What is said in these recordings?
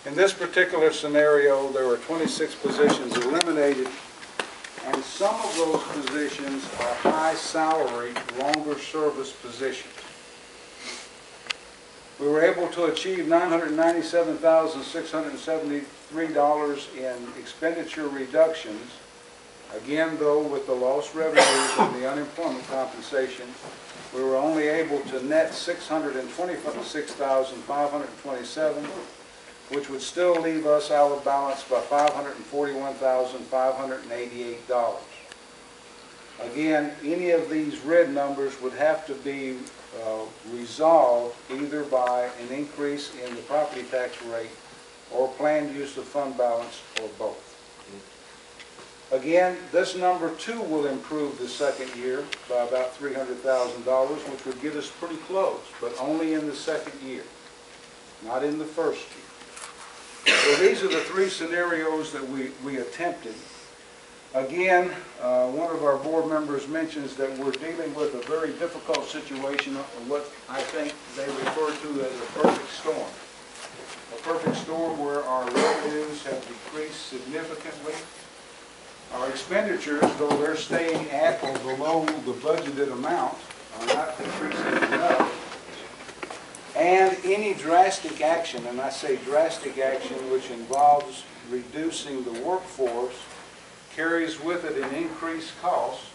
In this particular scenario, there were 26 positions eliminated, and some of those positions are high salary, longer service positions. We were able to achieve $997,673 in expenditure reductions. Again, though, with the lost revenues and the unemployment compensation, we were only able to net $626,527, which would still leave us out of balance by $541,588. Again, any of these red numbers would have to be resolved either by an increase in the property tax rate or planned use of fund balance, or both. Again, this number too will improve the second year by about $300,000, which would get us pretty close, but only in the second year, not in the first year. So these are the three scenarios that we attempted. Again, one of our board members mentions that we're dealing with a very difficult situation, what I think they refer to as a perfect storm. A perfect storm where our revenues have decreased significantly. Our expenditures, though they're staying at or below the budgeted amount, are not decreasing enough. And any drastic action, and I say drastic action, which involves reducing the workforce, carries with it an increased cost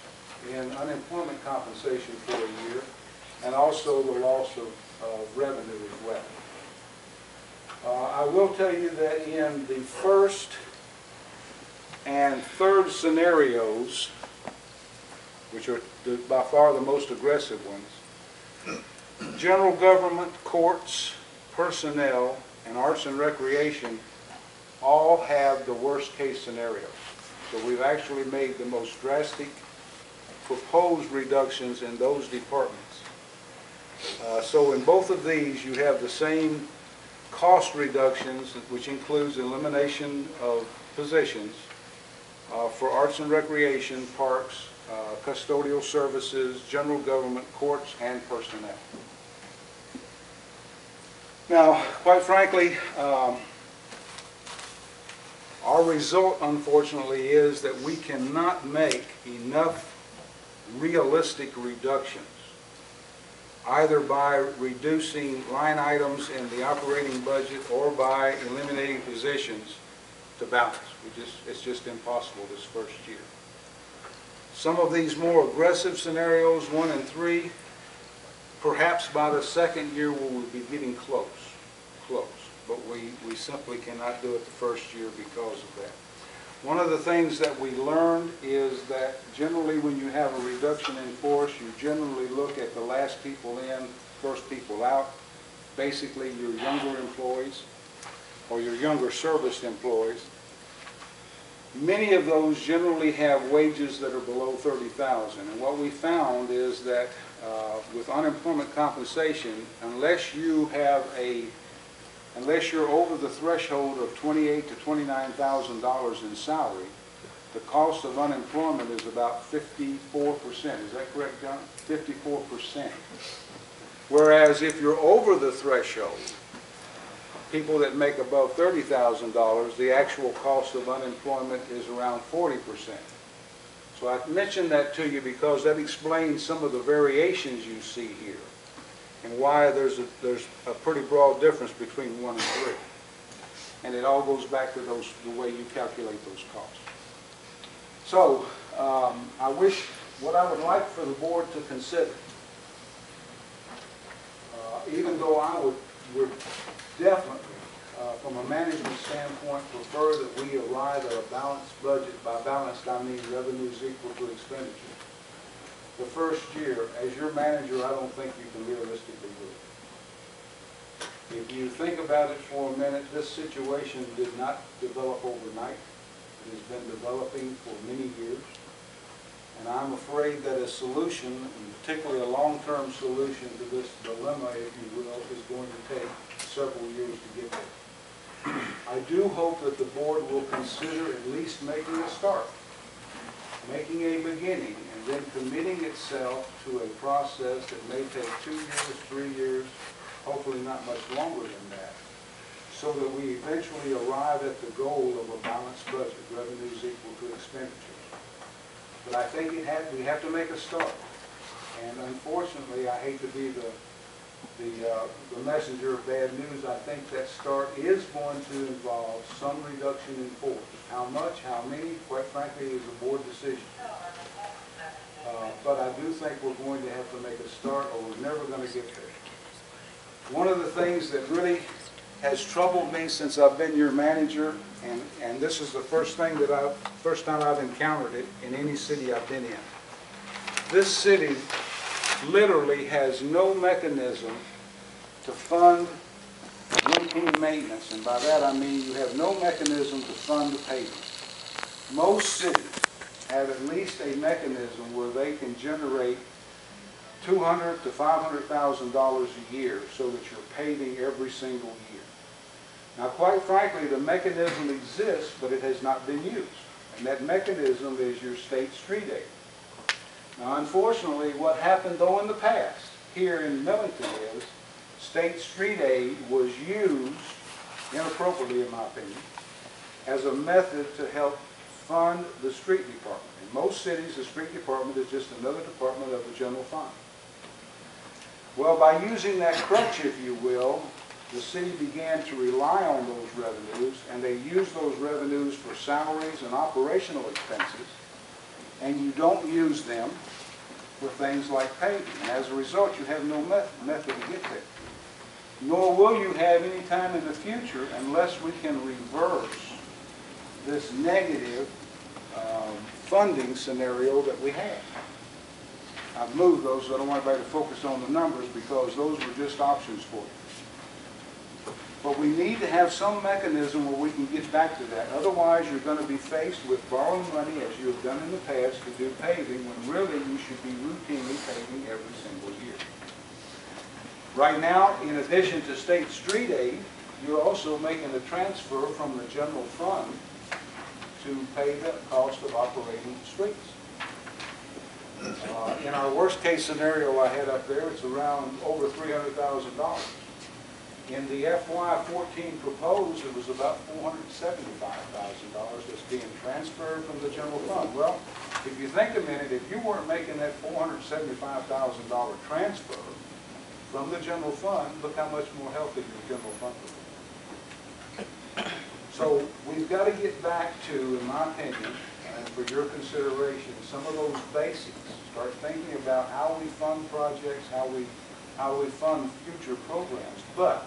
in unemployment compensation for a year, and also the loss of revenue as well. I will tell you that in the first and third scenarios, which are by far the most aggressive ones, general government, courts, personnel, and arts and recreation all have the worst case scenarios. So we've actually made the most drastic proposed reductions in those departments. So in both of these, you have the same cost reductions, which includes elimination of positions for arts and recreation, parks, custodial services, general government, courts, and personnel. Now, quite frankly, our result, unfortunately, is that we cannot make enough realistic reductions, either by reducing line items in the operating budget or by eliminating positions to balance. It's just impossible this first year. Some of these more aggressive scenarios, 1 and 3, perhaps by the second year we will be getting close. But we simply cannot do it the first year because of that. One of the things that we learned is that generally when you have a reduction in force, you generally look at the last people in, first people out, basically your younger employees or your younger service employees. Many of those generally have wages that are below $30,000, and what we found is that with unemployment compensation, unless you're over the threshold of $28,000 to $29,000 in salary, the cost of unemployment is about 54%. Is that correct, John? 54%. Whereas if you're over the threshold, people that make above $30,000, the actual cost of unemployment is around 40%. So I mentioned that to you because that explains some of the variations you see here and why there's a pretty broad difference between 1 and 3. And it all goes back to the way you calculate those costs. So what I would like for the board to consider, even though I would definitely, from a management standpoint, prefer that we arrive at a balanced budget. By balanced, I mean revenues equal to expenditures. The first year, as your manager, I don't think you can realistically do it. If you think about it for a minute, this situation did not develop overnight. It has been developing for many years. And I'm afraid that a solution, and particularly a long-term solution to this dilemma, if you will, is going to take several years to get there. I do hope that the board will consider at least making a start, making a beginning, and then committing itself to a process that may take 2 years, 3 years, hopefully not much longer than that, so that we eventually arrive at the goal of a balanced budget, revenues equal to expenditures. But I think we have to make a start. And unfortunately, I hate to be the messenger of bad news. I think that start is going to involve some reduction in force. How much, how many, quite frankly, is a board decision. But I do think we're going to have to make a start, or we're never going to get there. One of the things that really has troubled me since I've been your manager, and this is the first time I've encountered it in any city I've been in. This city literally has no mechanism to fund routine maintenance, and by that I mean you have no mechanism to fund the paving. Most cities have at least a mechanism where they can generate $200,000 to $500,000 a year so that you're paving every single year. Now, quite frankly, the mechanism exists, but it has not been used, and that mechanism is your state street aid. Now, unfortunately, what happened though in the past here in Millington is state street aid was used, inappropriately in my opinion, as a method to help fund the street department. In most cities, the street department is just another department of the general fund. Well, by using that crutch, if you will, the city began to rely on those revenues, and they used those revenues for salaries and operational expenses, and you don't use them for things like paving. And as a result, you have no method to get there. Nor will you have any time in the future unless we can reverse this negative funding scenario that we have. I've moved those, so I don't want everybody to focus on the numbers because those were just options for you. But we need to have some mechanism where we can get back to that. Otherwise, you're going to be faced with borrowing money, as you have done in the past, to do paving, when really you should be routinely paving every single year. Right now, in addition to state street aid, you're also making a transfer from the general fund to pay the cost of operating streets. In our worst case scenario I had up there, it's around over $300,000. In the FY14 proposed, it was about $475,000 that's being transferred from the general fund. Well, if you think a minute, if you weren't making that $475,000 transfer from the general fund, look how much more healthy your general fund would be. So we've got to get back to, in my opinion, and for your consideration, some of those basics. Start thinking about how we fund projects, how we fund future programs. But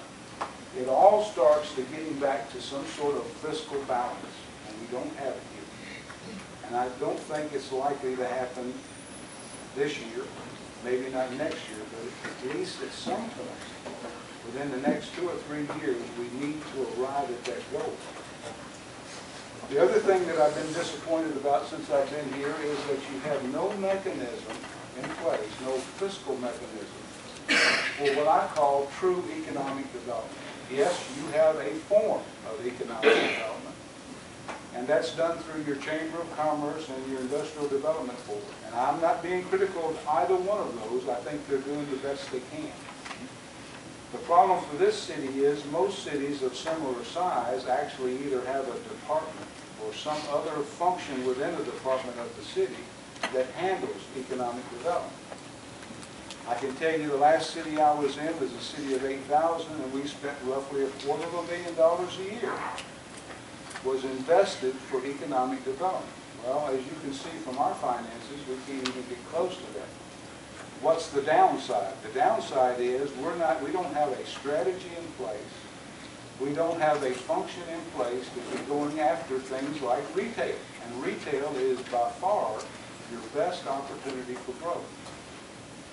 it all starts to getting back to some sort of fiscal balance, and we don't have it here. And I don't think it's likely to happen this year, maybe not next year, but at least at some point within the next 2 or 3 years, we need to arrive at that goal. The other thing that I've been disappointed about since I've been here is that you have no mechanism in place, no fiscal mechanism for what I call true economic development. Yes, you have a form of economic development, and that's done through your Chamber of Commerce and your Industrial Development Board. And I'm not being critical of either one of those. I think they're doing the best they can. The problem for this city is most cities of similar size actually either have a department or some other function within the department of the city that handles economic development. I can tell you the last city I was in was a city of 8,000, and we spent roughly $250,000 a year was invested for economic development. Well, as you can see from our finances, we can't even get close to that. What's the downside? The downside is we don't have a strategy in place. We don't have a function in place to be going after things like retail. And retail is by far your best opportunity for growth.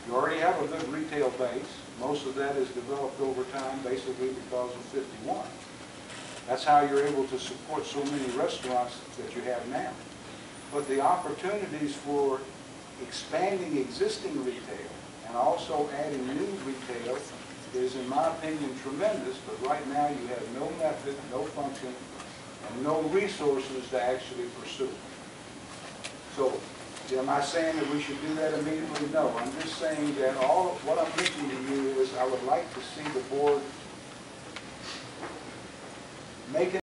You already have a good retail base. Most of that is developed over time basically because of 51. That's how you're able to support so many restaurants that you have now. But the opportunities for expanding existing retail and also adding new retail is, in my opinion, tremendous, but right now you have no method, no function, and no resources to actually pursue. So, am I saying that we should do that immediately? No. I'm just saying that what I'm mentioning to you is I would like to see the board make it